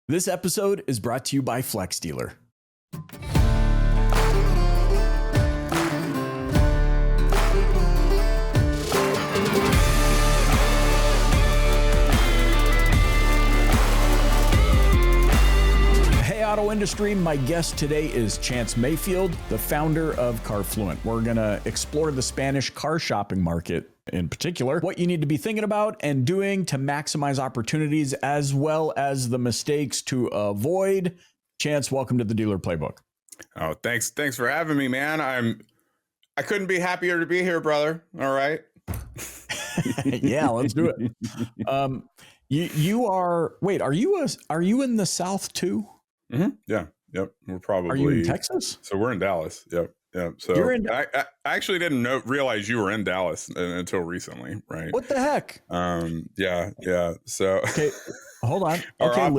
This episode is brought to you by Flex Dealer. Hey, auto industry. My guest today is Chance Mayfield, the founder of Carfluent. We're going to explore the Spanish car shopping market in particular, what you need to be thinking about and doing to maximize opportunities, as well as the mistakes to avoid. Chance, welcome to the Dealer Playbook. Oh, thanks for having me, man. I couldn't be happier to be here, brother. All right. Yeah, let's do it. You are, wait, are you in the South too? Mm-hmm. Yeah. Yep. We're probably. Are you in Texas? So we're in Dallas. Yep. Yep. So You're in, I actually didn't realize you were in Dallas until recently, right? What the heck? Yeah. So okay, hold on. Okay,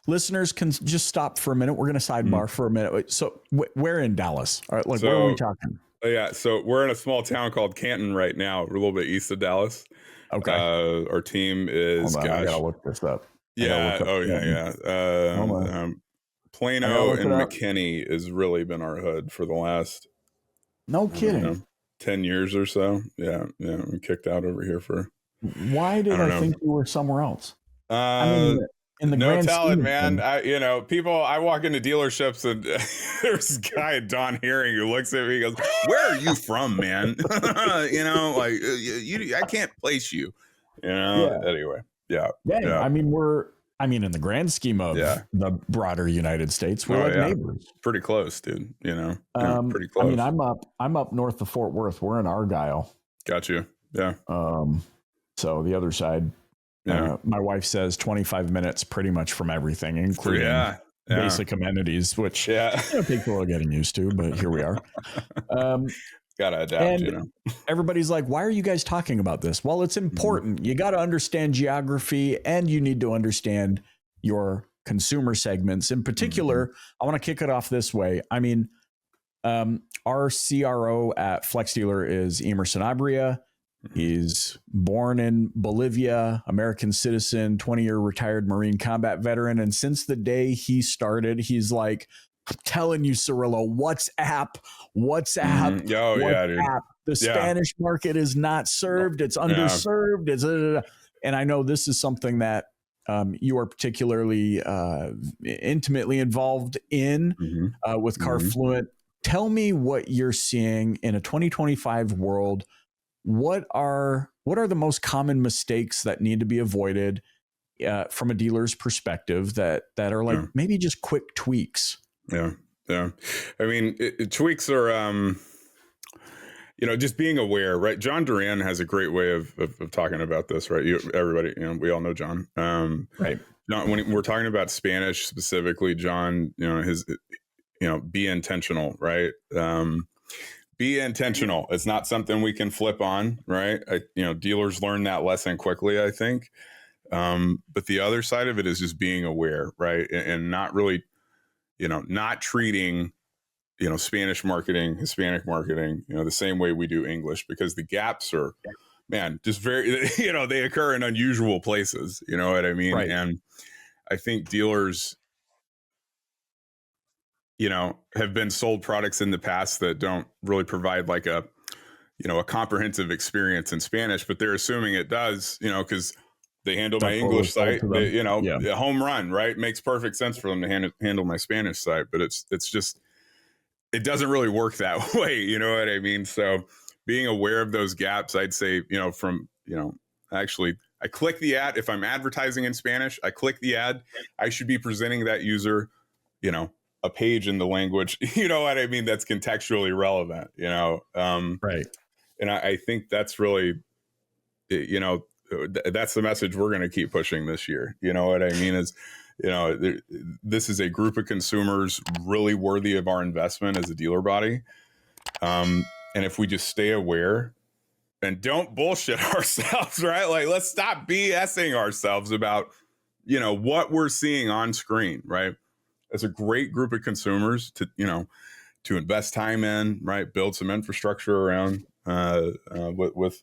listeners can just stop for a minute. We're going to sidebar for a minute. So where in Dallas? All right, where are we talking? Yeah. So we're in a small town called Canton right now. We're a little bit east of Dallas. Okay. Our team is, I gotta look this up. Yeah. Plano and McKinney has really been our hood for the last, no kidding, 10 years or so. Yeah. We kicked out over here for. Why did I think you were somewhere else? In the no grand telling, scheme, man. I walk into dealerships and there's a guy, Don Herring, who looks at me and goes, "Where are you from, man?" I can't place you. Anyway. Yeah. In the grand scheme of the broader United States, we're neighbors. Pretty close, dude. Pretty close. I'm up north of Fort Worth. We're in Argyle. Got you. Yeah. So the other side. My wife says 25 minutes pretty much from everything, including basic amenities, which takes a little getting used to, but here we are. Gotta adapt, Everybody's like, why are you guys talking about this? Well, it's important. You got to understand geography and you need to understand your consumer segments. In particular, I want to kick it off this way. Our CRO at Flex Dealer is Emerson Abria. He's born in Bolivia, American citizen, 20-year retired Marine combat veteran. And since the day he started, he's like, I'm telling you, Cirillo, WhatsApp. Dude. The Spanish market is not served. It's underserved. And I know this is something that you are particularly intimately involved in with Carfluent. Tell me what you're seeing in a 2025 world. What are the most common mistakes that need to be avoided from a dealer's perspective that are like maybe just quick tweaks? Yeah. Tweaks are, just being aware, right? John Duran has a great way of talking about this, right? Everybody, we all know John. Right. John, when we're talking about Spanish specifically, John, be intentional, right? Be intentional. It's not something we can flip on, right? Dealers learn that lesson quickly, I think. But the other side of it is just being aware, right? And not really, not treating, Spanish marketing, Hispanic marketing, the same way we do English, because the gaps are, just very, they occur in unusual places. You know what I mean? Right. And I think dealers, have been sold products in the past that don't really provide like a comprehensive experience in Spanish, but they're assuming it does, because they handle my English site, a home run, right? Makes perfect sense for them to handle my Spanish site, but it's just, it doesn't really work that way. You know what I mean? So being aware of those gaps, I'd say, actually I click the ad. If I'm advertising in Spanish, I click the ad. I should be presenting that user, a page in the language, that's contextually relevant, Right. And I think that's really, that's the message we're going to keep pushing this year. You know what I mean? Is, this is a group of consumers really worthy of our investment as a dealer body. And if we just stay aware and don't bullshit ourselves, right? Like, let's stop BSing ourselves about, what we're seeing on screen, right? It's a great group of consumers to invest time in, right? Build some infrastructure around with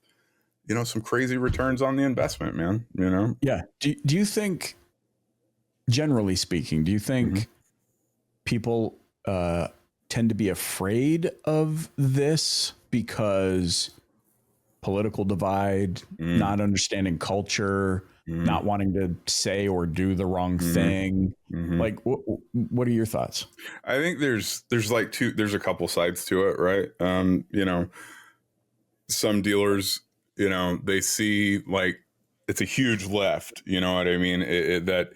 some crazy returns on the investment, man. Yeah. Do you think generally speaking, do you think people tend to be afraid of this because political divide, not understanding culture, not wanting to say or do the wrong thing? Like, what are your thoughts? I think there's there's a couple sides to it, right? You know, some dealers, you know, they see like it's a huge lift, you know what I mean? That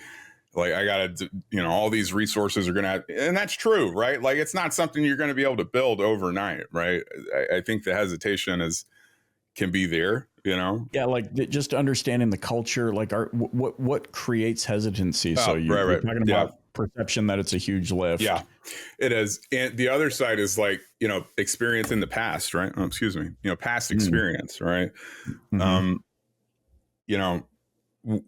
like, I gotta, you know, all these resources are gonna have, and that's true, right? Like, it's not something you're going to be able to build overnight, right? I think the hesitation can be there, you know? Yeah, like just understanding the culture, like what creates hesitancy. So you're talking about perception that it's a huge lift. Yeah, it is. And the other side is like, you know, experience in the past, right? Oh, excuse me, you know, past experience, right? You know,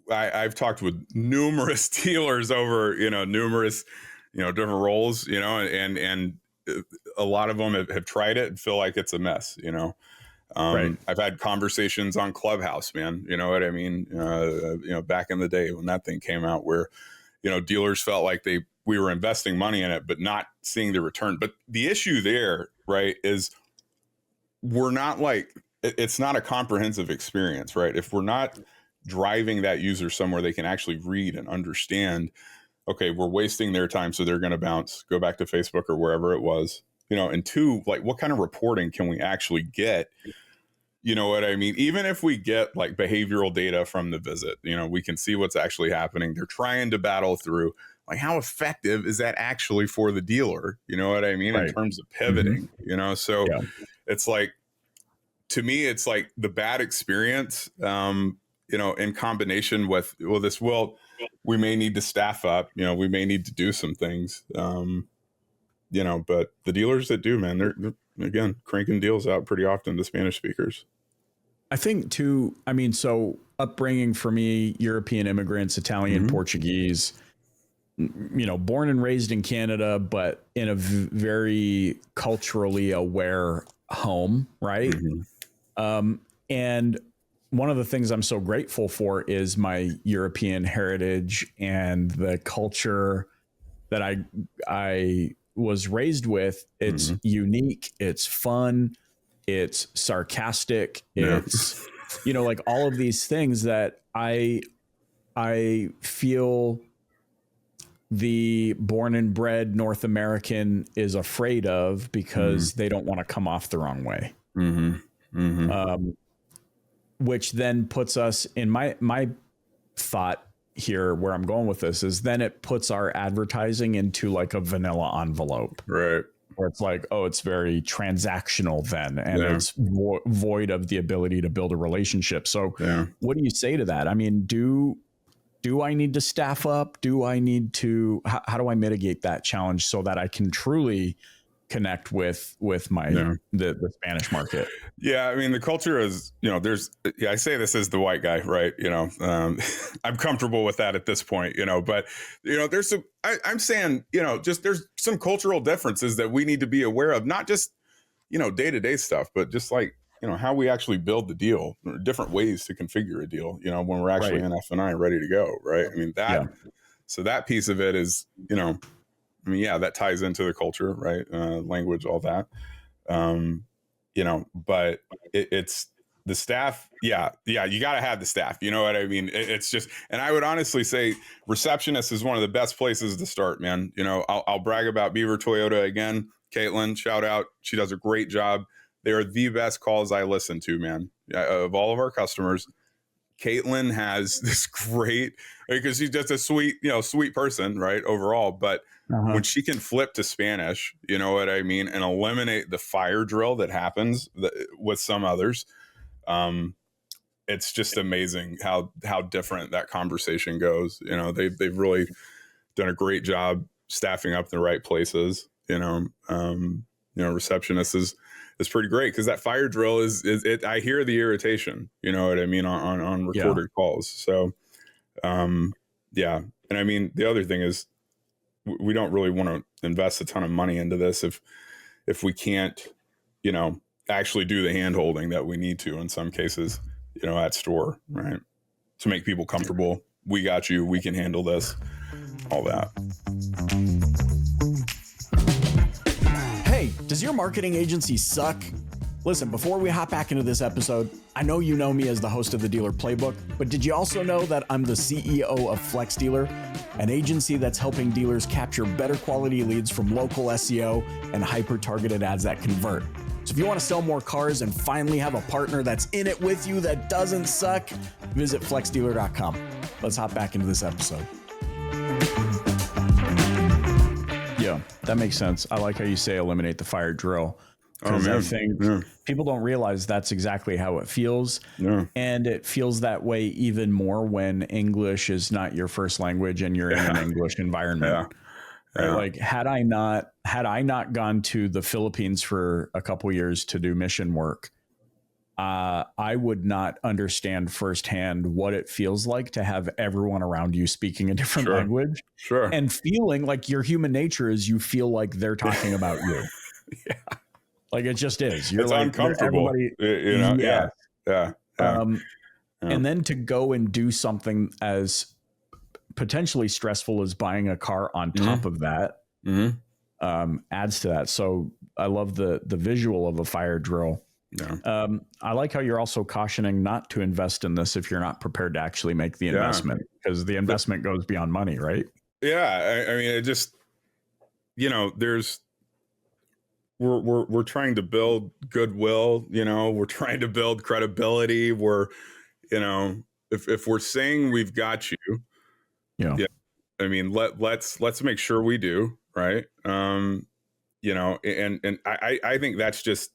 I've talked with numerous dealers over, you know, numerous, you know, different roles, you know, and a lot of them have tried it and feel like it's a mess, you know. I've had conversations on Clubhouse, man. You know what I mean? You know, back in the day when that thing came out, where, you know, dealers felt like we were investing money in it, but not seeing the return. But the issue there, right, is we're not like, it's not a comprehensive experience, right? If we're not driving that user somewhere they can actually read and understand, okay, we're wasting their time, so they're going to bounce, go back to Facebook or wherever it was, you know. And two, like, what kind of reporting can we actually get? You know what I mean? Even if we get like behavioral data from the visit, you know, we can see what's actually happening. They're trying to battle through. Like, how effective is that actually for the dealer? You know what I mean? In terms of pivoting, you know? So it's like, to me, it's like the bad experience, you know, in combination with, well, we may need to staff up, you know, we may need to do some things, you know, but the dealers that do, man, they're again cranking deals out pretty often to Spanish speakers. I think too, I mean, so upbringing for me, European immigrants, Italian, Portuguese, you know, born and raised in Canada, but in a very culturally aware home, right? And one of the things I'm so grateful for is my European heritage and the culture that I was raised with. It's unique, it's fun, it's sarcastic, it's, you know, like all of these things that I feel the born and bred North American is afraid of, because they don't want to come off the wrong way. Which then puts us in my thought here, where I'm going with this is, then it puts our advertising into like a vanilla envelope, right? Where it's like, oh, it's very transactional then, and it's void of the ability to build a relationship. So what do you say to that? I mean, do I need to staff up? Do I need to, how do I mitigate that challenge so that I can truly connect with my the Spanish market? Yeah, I mean, the culture is, you know, I say this as the white guy, right? You know, I'm comfortable with that at this point, you know, but, you know, I'm saying, you know, just there's some cultural differences that we need to be aware of, not just, you know, day-to-day stuff, but just like, you know, how we actually build the deal, different ways to configure a deal, you know, when we're actually in F&I ready to go, right? I mean, so that piece of it is, you know, I mean, that ties into the culture, right? Language, all that. You know, but it's the staff. Yeah. You got to have the staff. You know what I mean? It's just, and I would honestly say receptionist is one of the best places to start, man. You know, I'll brag about Beaver Toyota again. Caitlin, shout out. She does a great job. They are the best calls I listen to, man. Of all of our customers, Caitlin has this great, because she's just a sweet person, right? Overall. But when she can flip to Spanish, you know what I mean, and eliminate the fire drill that happens with some others, it's just amazing how different that conversation goes. You know, they've really done a great job staffing up the right places. You know, receptionist is pretty great, because that fire drill is it. I hear the irritation. You know what I mean, on recorded calls. So, and I mean, the other thing is, we don't really want to invest a ton of money into this if we can't, you know, actually do the hand holding that we need to in some cases, you know, at store, right? To make people comfortable. We got you. We can handle this. all that. Hey, does your marketing agency suck? Listen, before we hop back into this episode, I know you know me as the host of the Dealer Playbook, but did you also know that I'm the CEO of Flex Dealer, an agency that's helping dealers capture better quality leads from local SEO and hyper-targeted ads that convert? So if you want to sell more cars and finally have a partner that's in it with you that doesn't suck, visit flexdealer.com. Let's hop back into this episode. Yeah, that makes sense. I like how you say eliminate the fire drill. Because I think people don't realize that's exactly how it feels. Yeah. And it feels that way even more when English is not your first language and you're in an English environment. Yeah. Right? Like had I not gone to the Philippines for a couple years to do mission work, I would not understand firsthand what it feels like to have everyone around you speaking a different language. Sure. And feeling like your human nature is you feel like they're talking about you. Yeah. Like it just is. You're it's like uncomfortable. Everybody, you know. Yeah. And then to go and do something as potentially stressful as buying a car on top of that adds to that. So I love the visual of a fire drill. Yeah. I like how you're also cautioning not to invest in this if you're not prepared to actually make the investment, because the investment goes beyond money, right? Yeah. I mean, it just, we're trying to build goodwill, we're trying to build credibility. We're, if we're saying we've got you, yeah, I mean, let's make sure we do, right. And I think that's just,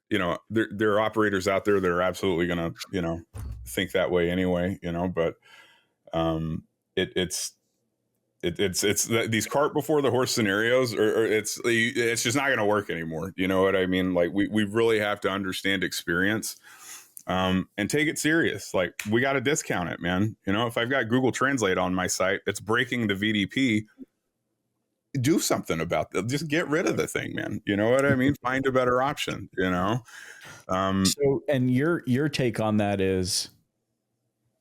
there are operators out there that are absolutely going to, think that way anyway, but it's these cart before the horse scenarios, or it's just not going to work anymore. You know what I mean? Like we really have to understand experience, and take it serious. Like we got to discount it, man. If I've got Google Translate on my site, it's breaking the VDP. Do something about that. Just get rid of the thing, man. You know what I mean? Find a better option, So, and your take on that is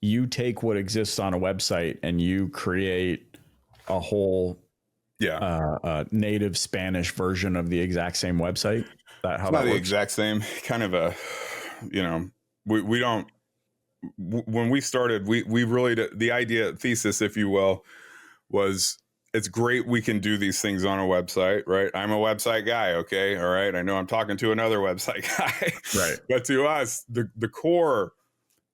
you take what exists on a website and you create a whole native Spanish version of the exact same website. That how it's that not the works? Exact same kind of a, we don't, when we started, we really, the idea thesis, if you will, was it's great. We can do these things on a website, right? I'm a website guy. Okay. All right. I know I'm talking to another website guy, right? But to us, the core,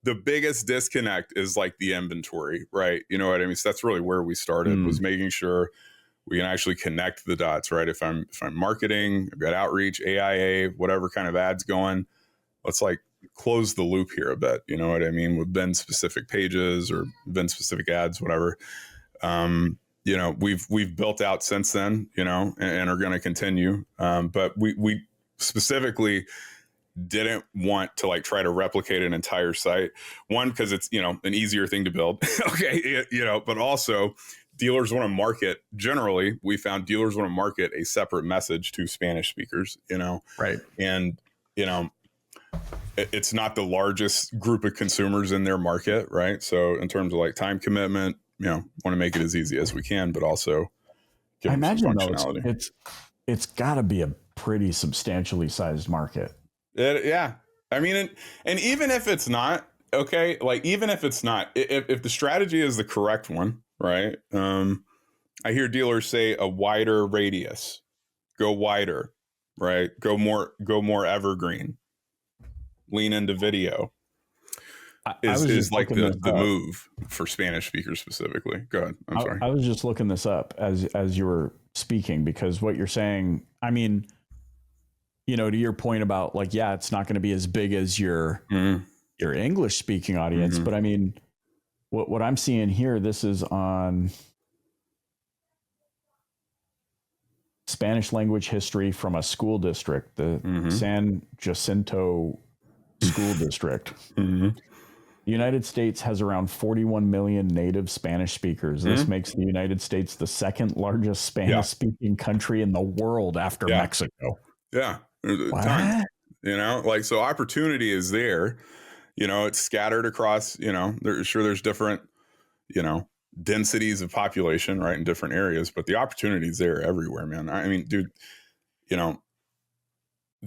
the biggest disconnect is like the inventory, right? You know what I mean? So that's really where we started, was making sure we can actually connect the dots, right? If I'm marketing, I've got outreach, AIA, whatever kind of ads going, let's like close the loop here a bit. You know what I mean? With been specific pages or been specific ads, whatever. We've built out since then, and are going to continue. But we specifically didn't want to like try to replicate an entire site. One, because it's, an easier thing to build. Okay. But also dealers want to market. Generally, we found dealers want to market a separate message to Spanish speakers, Right. And, it's not the largest group of consumers in their market. Right. So in terms of like time commitment, want to make it as easy as we can, but also give them some functionality. It's got to be a pretty substantially sized market. Yeah. I mean, and even if it's not, okay, like even if it's not, if the strategy is the correct one, right? I hear dealers say a wider radius, go wider, right? Go more evergreen, lean into video. Is like the move for Spanish speakers specifically. Go ahead. I'm sorry. I was just looking this up as you were speaking, because what you're saying, I mean, to your point about like, yeah, it's not going to be as big as your English speaking audience, but I mean, what I'm seeing here, this is on Spanish language history from a school district, the San Jacinto School District. The United States has around 41 million native Spanish speakers. This makes the United States the second largest Spanish speaking country in the world after Mexico. Yeah. Tons, like, so opportunity is there, it's scattered across, there's different, densities of population, right, in different areas, but the opportunities there everywhere, man. I mean, dude, you know,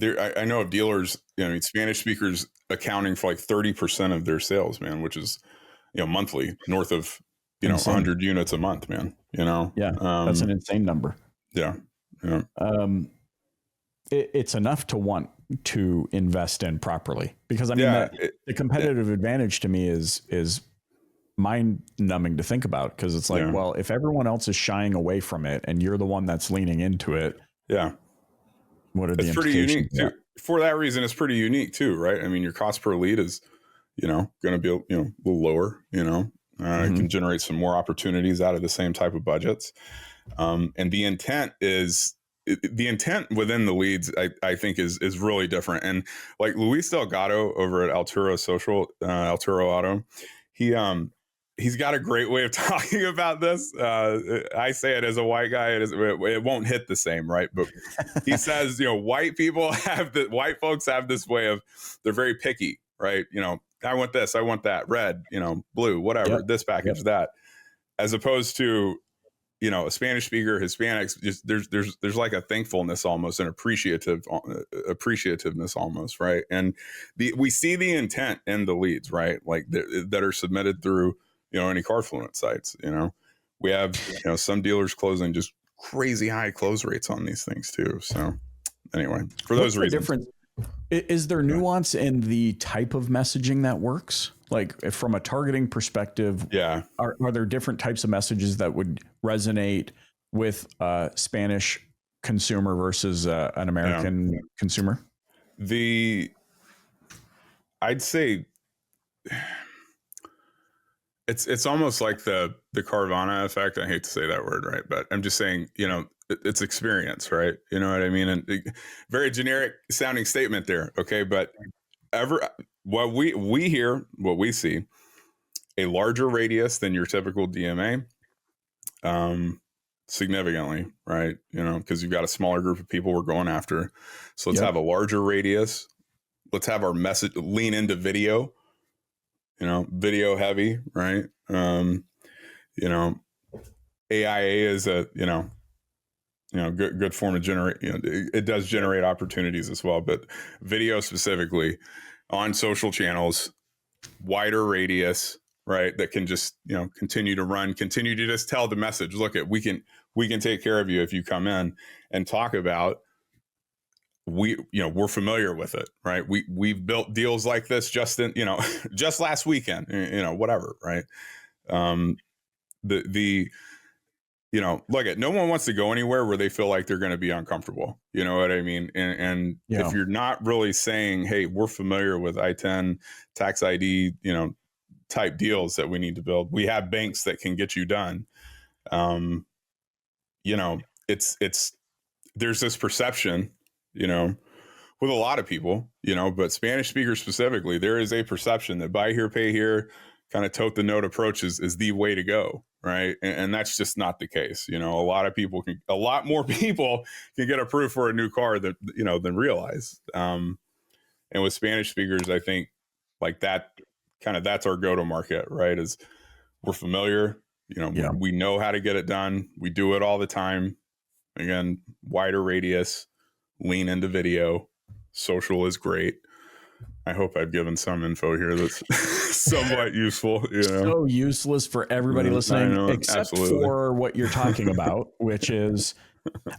I know of dealers, you know, Spanish speakers accounting for like 30% of their sales, man, which is, you know, monthly, north of, you know, 100 units a month, man, you know? Yeah. That's an insane number. Yeah. Yeah. It's enough to want to invest in properly, because I mean, the competitive advantage to me is mind numbing to think about, because it's like, well, if everyone else is shying away from it and you're the one that's leaning into it. Yeah. What are the implications? Pretty unique too. For that reason, it's pretty unique too, right? I mean, your cost per lead is, you know, going to be, you know, a little lower, you know, it can generate some more opportunities out of the same type of budgets. And the intent within the leads, I think is really different. And like Luis Delgado over at Alturo Auto, he's got a great way of talking about this. I say it as a white guy, it won't hit the same, right? But he says, you know, white folks have this way of, they're very picky, right? You know, I want this, I want that, red, you know, blue, whatever, this package, that, as opposed to, you know, a Spanish speaker, Hispanics, just there's like a thankfulness almost, an appreciativeness almost, right? And we see the intent in the leads, right? Like that are submitted through, you know, any Carfluent sites. You know, we have, you know, some dealers closing just crazy high close rates on these things too. So anyway, for those reasons. Is there nuance in the type of messaging that works? Like from a targeting perspective, are there different types of messages that would resonate with a Spanish consumer versus an American consumer? I'd say it's almost like the Carvana effect. I hate to say that word, right? But I'm just saying, you know, it's experience, right? You know what I mean? And very generic sounding statement there. Okay. But what we hear, what we see, a larger radius than your typical DMA, significantly, right? You know, because you've got a smaller group of people we're going after. So let's have a larger radius. Let's have our message lean into video, you know, video heavy, right? You know, AIA is a, you know, good form of generate, you know, it does generate opportunities as well, but video specifically on social channels, wider radius, right? That can just, you know, continue to just tell the message, look, we can take care of you if you come in and talk about, you know, we're familiar with it, right? We've built deals like this just in, you know, just last weekend, you know, whatever, right? You know, look, no one wants to go anywhere where they feel like they're going to be uncomfortable. You know what I mean? And if you're not really saying, hey, we're familiar with I-10 tax ID, you know, type deals that we need to build, we have banks that can get you done. You know, there's this perception, you know, with a lot of people, you know, but Spanish speakers specifically, there is a perception that buy here, pay here, kind of tote the note approach is the way to go. Right. And that's just not the case. You know, a lot more people can get approved for a new car than realize. And with Spanish speakers, I think like that's our go to market, right? Is we're familiar, you know, we know how to get it done. We do it all the time. Again, wider radius, lean into video. Social is great. I hope I've given some info here that's somewhat useful. You know? So useless for everybody listening, except for what you're talking about, which is,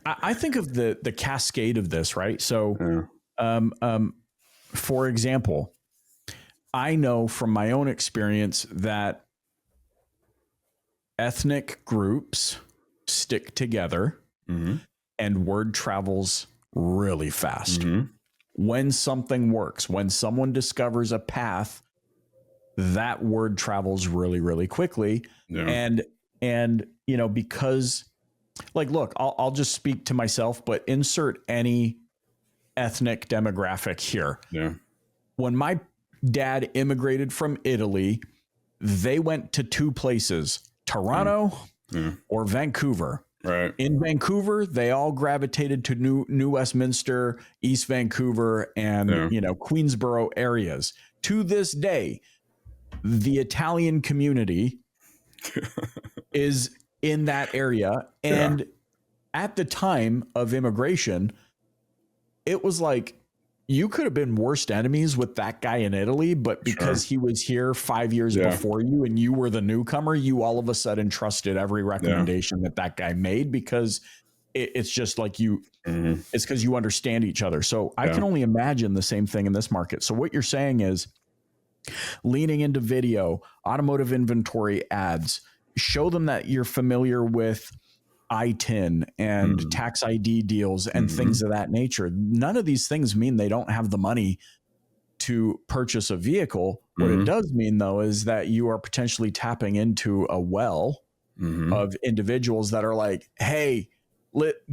I think of the cascade of this, right? So, for example, I know from my own experience that ethnic groups stick together and word travels really fast. When something works, when someone discovers a path, that word travels really, really quickly. And, you know, because like, look, I'll just speak to myself, but insert any ethnic demographic here. When my dad immigrated from Italy, they went to two places, Toronto or Vancouver. Right. In Vancouver, they all gravitated to New Westminster, East Vancouver, and you know, Queensboro areas. To this day, the Italian community is in that area. And at the time of immigration, it was like, you could have been worst enemies with that guy in Italy, but because he was here 5 years before you and you were the newcomer, you all of a sudden trusted every recommendation that guy made, because it's just like you, it's because you understand each other. So I can only imagine the same thing in this market. So what you're saying is leaning into video, automotive inventory ads, show them that you're familiar with ITIN and tax ID deals and things of that nature. None of these things mean they don't have the money to purchase a vehicle. What it does mean, though, is that you are potentially tapping into a well of individuals that are like, hey,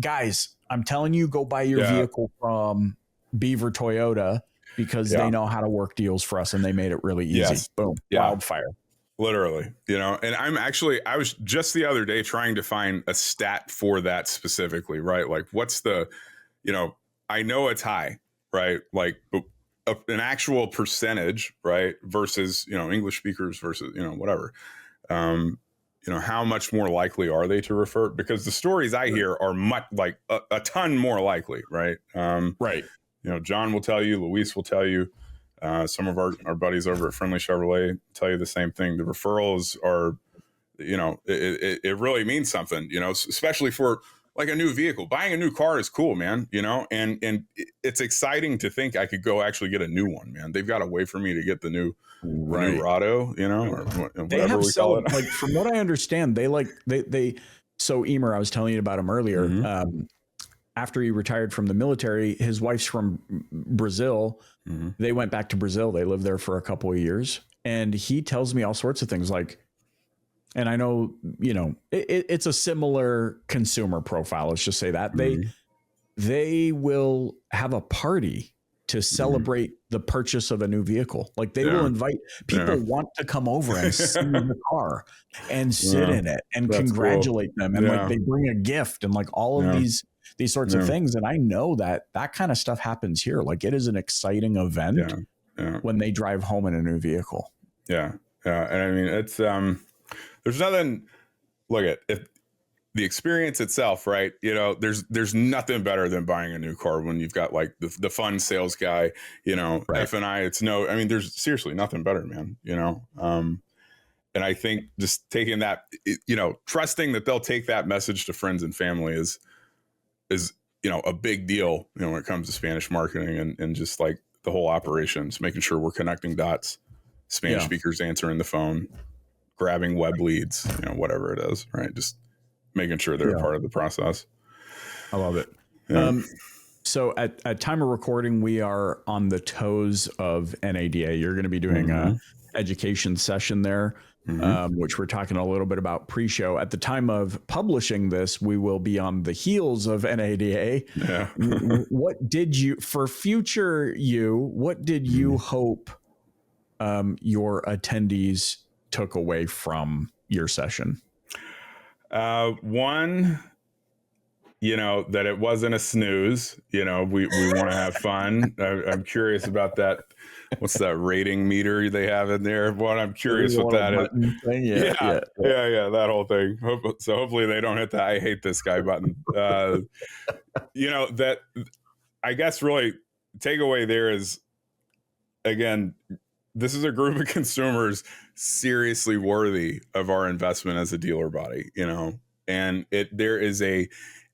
guys, I'm telling you, go buy your vehicle from Beaver Toyota because they know how to work deals for us and they made it really easy. Boom. Wildfire. Literally, you know, and I was just the other day trying to find a stat for that specifically, right? Like, what's the, you know, I know it's high, right? Like an actual percentage, right? Versus, you know, English speakers versus, you know, whatever. You know, how much more likely are they to refer? Because the stories I hear are much like a ton more likely, right? Right. You know, John will tell you, Luis will tell you. Some of our buddies over at Friendly Chevrolet tell you the same thing. The referrals are, you know, it really means something, you know, especially for like a new vehicle. Buying a new car is cool, man, you know, and it's exciting to think I could go actually get a new one, man. They've got to wait for me to get the new Rado, you know, or whatever we call it. Like, from what I understand, so Emer, I was telling you about him earlier. After he retired from the military, his wife's from Brazil. They went back to Brazil. They lived there for a couple of years. And he tells me all sorts of things like, and I know, you know, it's a similar consumer profile. Let's just say that they will have a party to celebrate the purchase of a new vehicle. Like they will invite people want to come over and see the car and sit in it and congratulate them. And like they bring a gift and like all of these sorts of things. And I know that kind of stuff happens here. Like it is an exciting event when they drive home in a new vehicle. Yeah. Yeah. And I mean, it's, there's nothing, look at it, the experience itself, right? You know, there's nothing better than buying a new car when you've got like the fun sales guy, you know, F&I, I mean, there's seriously nothing better, man, you know? And I think just taking that, you know, trusting that they'll take that message to friends and family is, you know, a big deal, you know, when it comes to Spanish marketing and just like the whole operations, making sure we're connecting dots, Spanish speakers answering the phone, grabbing web leads, you know, whatever it is, right? Just making sure they're a part of the process. I love it. Yeah. So at time of recording, we are on the toes of NADA. You're going to be doing a education session there. Which we're talking a little bit about pre-show. At the time of publishing this, we will be on the heels of NADA. Yeah. What did you, for future what did you hope your attendees took away from your session? One, you know, that it wasn't a snooze. You know, we want to have fun. I'm curious about that. What's that rating meter they have in there? What I'm curious what that is. Yeah, that whole thing. So hopefully they don't hit the I hate this guy button. You know, that I guess really takeaway there is, again, this is a group of consumers seriously worthy of our investment as a dealer body, you know, and there is a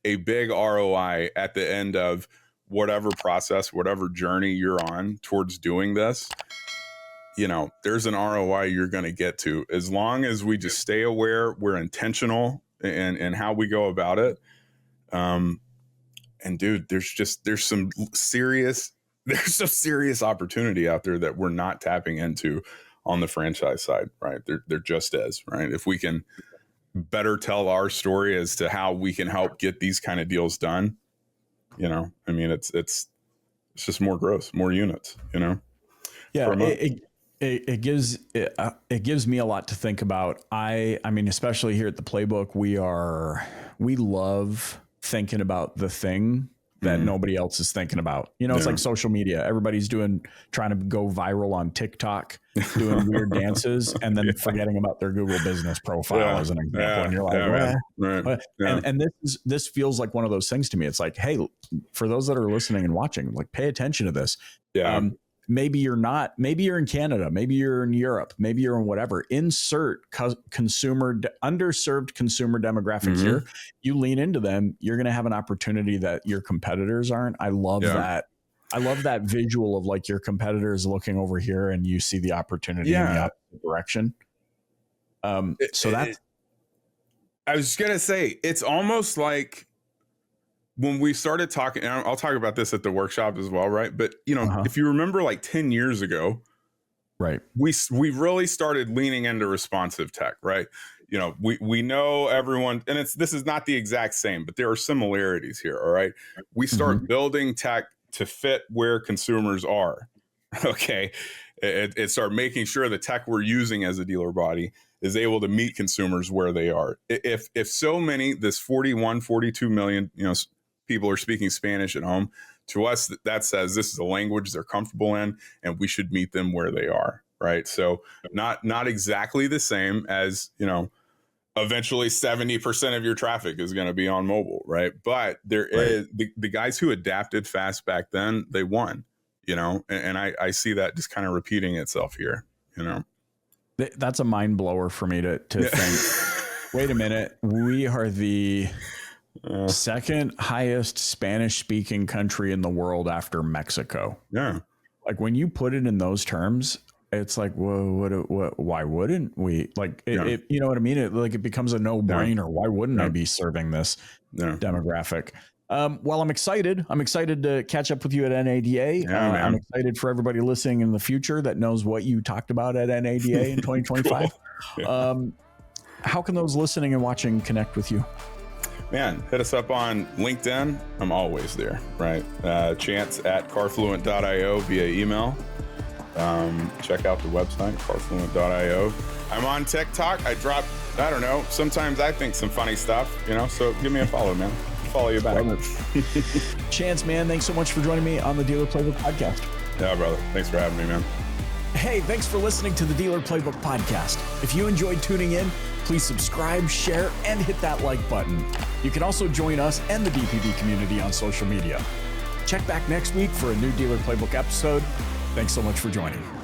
big ROI at the end of whatever process, whatever journey you're on towards doing this. You know, there's an ROI you're going to get to as long as we just stay aware, we're intentional in how we go about it. And dude, there's some serious opportunity out there that we're not tapping into on the franchise side, right? There just is, right? If we can better tell our story as to how we can help get these kind of deals done, you know, I mean, it's just more gross, more units, you know? Yeah. It gives me a lot to think about. I mean, especially here at the Playbook, we love thinking about the thing that nobody else is thinking about. You know, it's like social media. Everybody's trying to go viral on TikTok, doing weird dances, and then forgetting about their Google business profile as an example. And you're like, and this feels like one of those things to me. It's like, hey, for those that are listening and watching, like, pay attention to this. Maybe you're not, maybe you're in Canada, maybe you're in Europe, maybe you're in whatever, insert underserved consumer demographic here. You lean into them, you're going to have an opportunity that your competitors aren't. I love that. I love that visual of like your competitors looking over here and you see the opportunity in the opposite direction. I was going to say, it's almost like, when we started talking, and I'll talk about this at the workshop as well, right? But, you know, if you remember like 10 years ago, right, we really started leaning into responsive tech, right? You know, we know everyone, and this is not the exact same, but there are similarities here, all right? We start building tech to fit where consumers are, okay? It start making sure the tech we're using as a dealer body is able to meet consumers where they are. If so many, this 41, 42 million, you know, people are speaking Spanish at home, to us, that says this is a language they're comfortable in, and we should meet them where they are, right? So not exactly the same as, you know, eventually 70% of your traffic is going to be on mobile, right? But there is the guys who adapted fast back then, they won, you know, and I see that just kind of repeating itself here, you know. That's a mind blower for me to think, wait a minute, we are the second highest Spanish speaking country in the world after Mexico. Yeah. Like when you put it in those terms, it's like, whoa, why wouldn't we? Like, it, you know what I mean? It becomes a no brainer. Why wouldn't I be serving this demographic? Well, I'm excited. I'm excited to catch up with you at NADA. I'm excited for everybody listening in the future that knows what you talked about at NADA in 2025. How can those listening and watching connect with you? Man, hit us up on LinkedIn. I'm always there, right? Chance at carfluent.io via email. Check out the website, carfluent.io. I'm on TikTok. I drop, I don't know, sometimes I think some funny stuff, you know, so give me a follow, man. Follow you back. Chance, man, thanks so much for joining me on the Dealer Playbook Podcast. Yeah, brother. Thanks for having me, man. Hey, thanks for listening to the Dealer Playbook Podcast. If you enjoyed tuning in, please subscribe, share, and hit that like button. You can also join us and the DPB community on social media. Check back next week for a new Dealer Playbook episode. Thanks so much for joining.